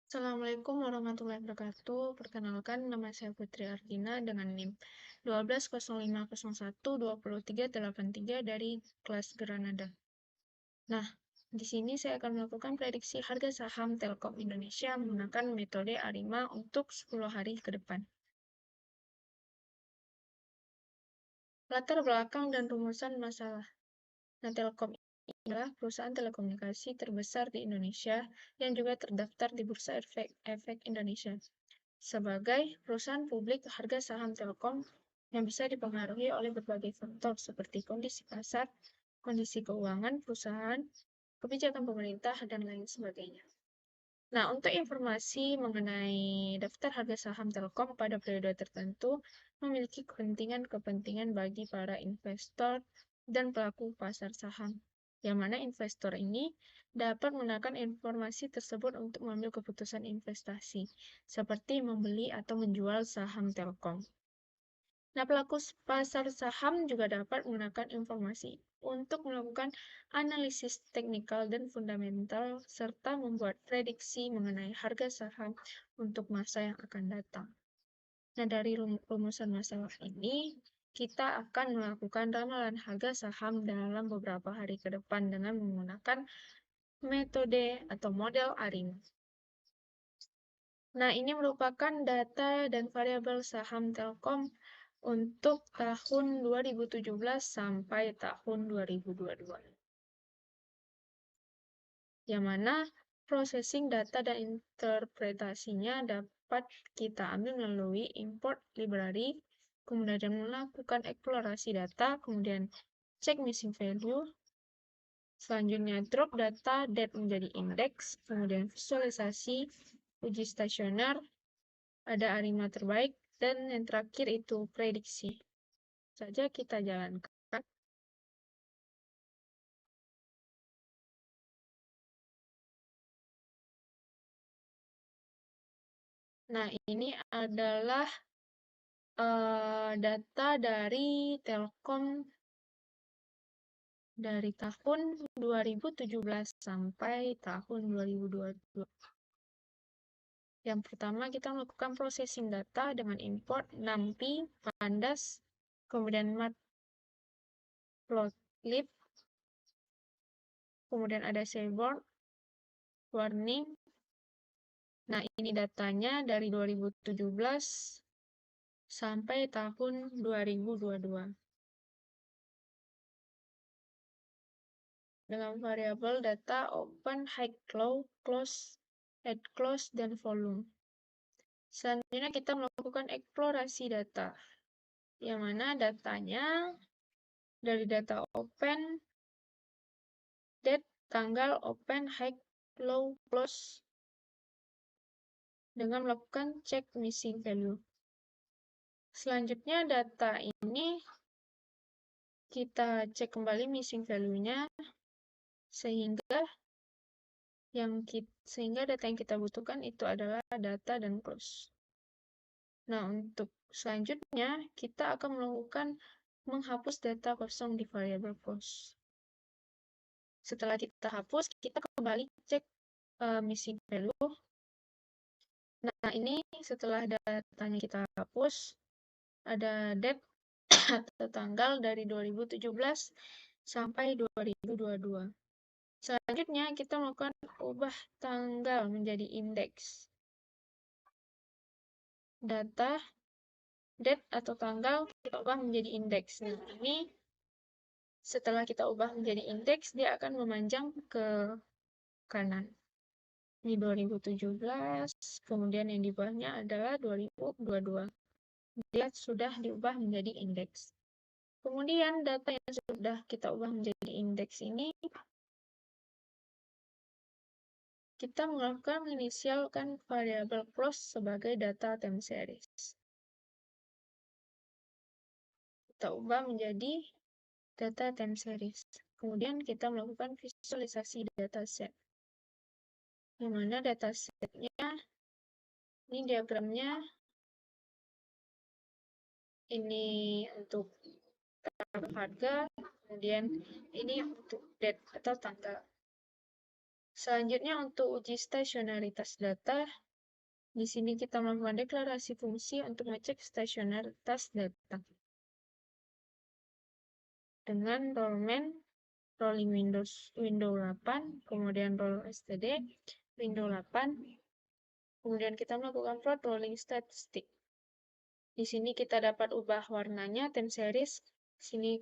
Assalamualaikum warahmatullahi wabarakatuh. Perkenalkan, nama saya Putri Ardina dengan NIM 1205012383 dari kelas Granada. Nah, di sini saya akan melakukan prediksi harga saham Telkom Indonesia menggunakan metode ARIMA untuk 10 hari ke depan. Latar belakang dan rumusan masalah. Nah, Telkom adalah perusahaan telekomunikasi terbesar di Indonesia yang juga terdaftar di Bursa Efek Indonesia. Sebagai perusahaan publik, harga saham Telkom yang bisa dipengaruhi oleh berbagai faktor seperti kondisi pasar, kondisi keuangan perusahaan, kebijakan pemerintah, dan lain sebagainya. Nah, untuk informasi mengenai daftar harga saham Telkom pada periode tertentu memiliki kepentingan bagi para investor dan pelaku pasar saham, yang mana investor ini dapat menggunakan informasi tersebut untuk mengambil keputusan investasi, seperti membeli atau menjual saham Telkom. Nah, pelaku pasar saham juga dapat menggunakan informasi untuk melakukan analisis teknikal dan fundamental, serta membuat prediksi mengenai harga saham untuk masa yang akan datang. Nah, dari rumusan masalah ini, kita akan melakukan ramalan harga saham dalam beberapa hari ke depan dengan menggunakan metode atau model ARIMA. Nah, ini merupakan data dan variabel saham Telkom untuk tahun 2017 sampai tahun 2022. Yang mana processing data dan interpretasinya dapat kita ambil melalui import library, kemudian melakukan eksplorasi data, kemudian cek missing value, selanjutnya drop data dat menjadi indeks, kemudian visualisasi, uji stasioner, ada ARIMA terbaik, dan yang terakhir itu prediksi. Saja kita jalankan. Nah, ini adalah data dari Telkom dari tahun 2017 sampai tahun 2022. Yang pertama, kita melakukan processing data dengan import NumPy, Pandas, kemudian Matplotlib, kemudian ada Seaborn, Warning. Nah, ini datanya dari 2017 sampai tahun 2022. Dengan variabel data open, high, low, close, at close, dan volume. Selanjutnya kita melakukan eksplorasi data, yang mana datanya dari data open, date, tanggal, open, high, low, close, dengan melakukan cek missing value. Selanjutnya data ini kita cek kembali missing value-nya sehingga data yang kita butuhkan itu adalah data dan close. Nah, untuk selanjutnya kita akan melakukan menghapus data kosong di variabel close. Setelah kita hapus, kita kembali cek missing value. Nah, ini setelah datanya kita hapus, ada date atau tanggal dari 2017 sampai 2022. Selanjutnya, kita melakukan ubah tanggal menjadi indeks. Data, date atau tanggal, kita ubah menjadi indeks. Nah, ini setelah kita ubah menjadi indeks, dia akan memanjang ke kanan. Ini 2017, kemudian yang di bawahnya adalah 2022. Dia sudah diubah menjadi indeks. Kemudian data yang sudah kita ubah menjadi indeks ini, kita melakukan menginisialkan variabel close sebagai data time series. Kita ubah menjadi data time series. Kemudian kita melakukan visualisasi dataset. Yang mana datasetnya, ini diagramnya, ini untuk harga, kemudian ini untuk date atau tanggal. Selanjutnya untuk uji stasionaritas data, di sini kita melakukan deklarasi fungsi untuk mengecek stasionaritas data. Dengan rollman, rolling window 8, kemudian roll std, window 8, kemudian kita melakukan plot rolling statistik. Di sini kita dapat ubah warnanya, time series, sini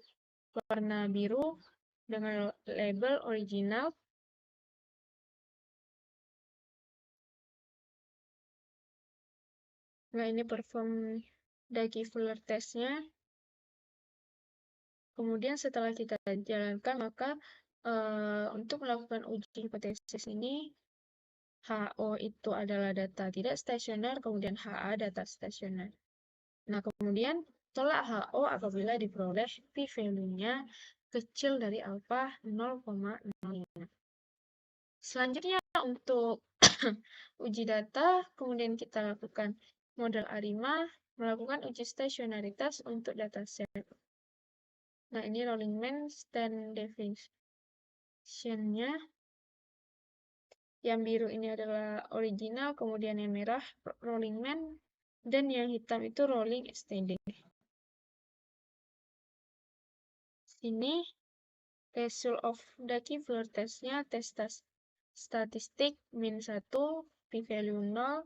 warna biru dengan label original. Nah, ini perform Dickey-Fuller testnya. Kemudian setelah kita jalankan, maka untuk melakukan uji hipotesis ini, HO itu adalah data tidak stasioner, kemudian HA data stasioner. Nah, kemudian tolak HO apabila diperoleh p-value-nya kecil dari alfa 0,05. Selanjutnya untuk uji data, kemudian kita lakukan model ARIMA, melakukan uji stasionaritas untuk dataset. Nah, ini rolling man stand definition-nya. Yang biru ini adalah original, kemudian yang merah rolling man, dan yang hitam itu rolling std. Sini result of Dickey-Fuller test-nya, tes statistik min 1, p-value 0.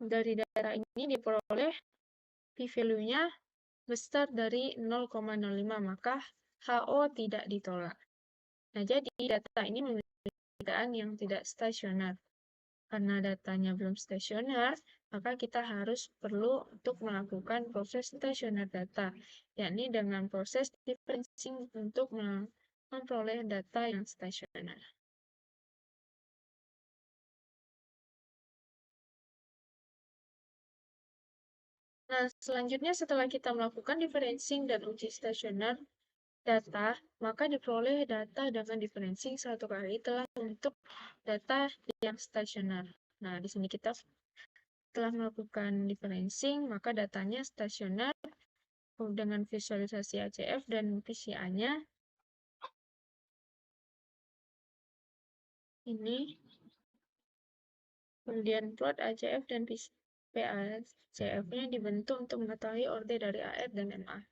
Dari data ini diperoleh p-value-nya besar dari 0,05, maka HO tidak ditolak. Nah, jadi data ini memiliki keadaan yang tidak stasioner. Karena datanya belum stasioner, maka kita harus perlu untuk melakukan proses stasioner data, yakni dengan proses differencing untuk memperoleh data yang stasioner. Nah, selanjutnya setelah kita melakukan differencing dan uji stasioner data, maka diperoleh data dengan differencing satu kali telah untuk data yang stasioner. Nah, di sini kita telah melakukan differencing, maka datanya stasioner dengan visualisasi ACF dan PCA-nya. Ini. Kemudian plot ACF dan PACF-nya dibentuk untuk mengetahui orde dari AR dan MA.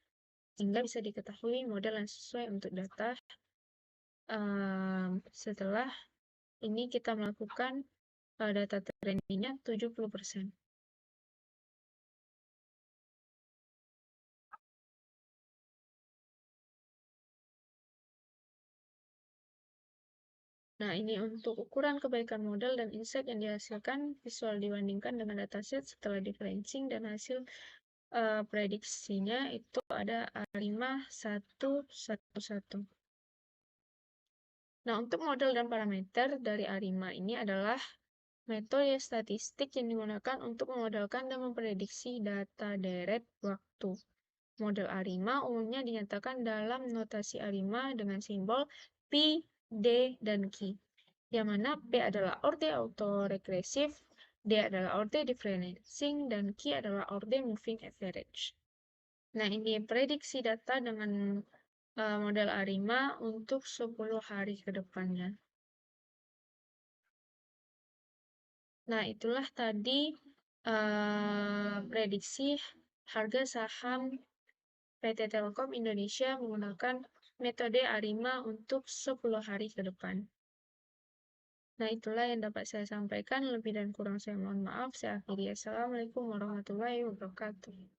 Sehingga bisa diketahui model yang sesuai untuk data. Setelah ini kita melakukan data trainingnya 70%. Nah, ini untuk ukuran kebaikan model dan insight yang dihasilkan visual dibandingkan dengan dataset setelah differencing dan hasil prediksinya itu ada A5111. Nah, untuk model dan parameter dari ARIMA ini adalah metode statistik yang digunakan untuk memodelkan dan memprediksi data deret waktu. Model ARIMA umumnya dinyatakan dalam notasi ARIMA dengan simbol P, D, dan Q. Yang mana P adalah orde autoregresif, D adalah orde differencing, dan Q adalah orde moving average. Nah, ini prediksi data dengan model ARIMA untuk 10 hari ke depannya. Nah, itulah tadi prediksi harga saham PT Telkom Indonesia menggunakan metode ARIMA untuk 10 hari ke depan. Nah, itulah yang dapat saya sampaikan. Lebih dan kurang saya mohon maaf. Saya akhiri. Assalamualaikum warahmatullahi wabarakatuh.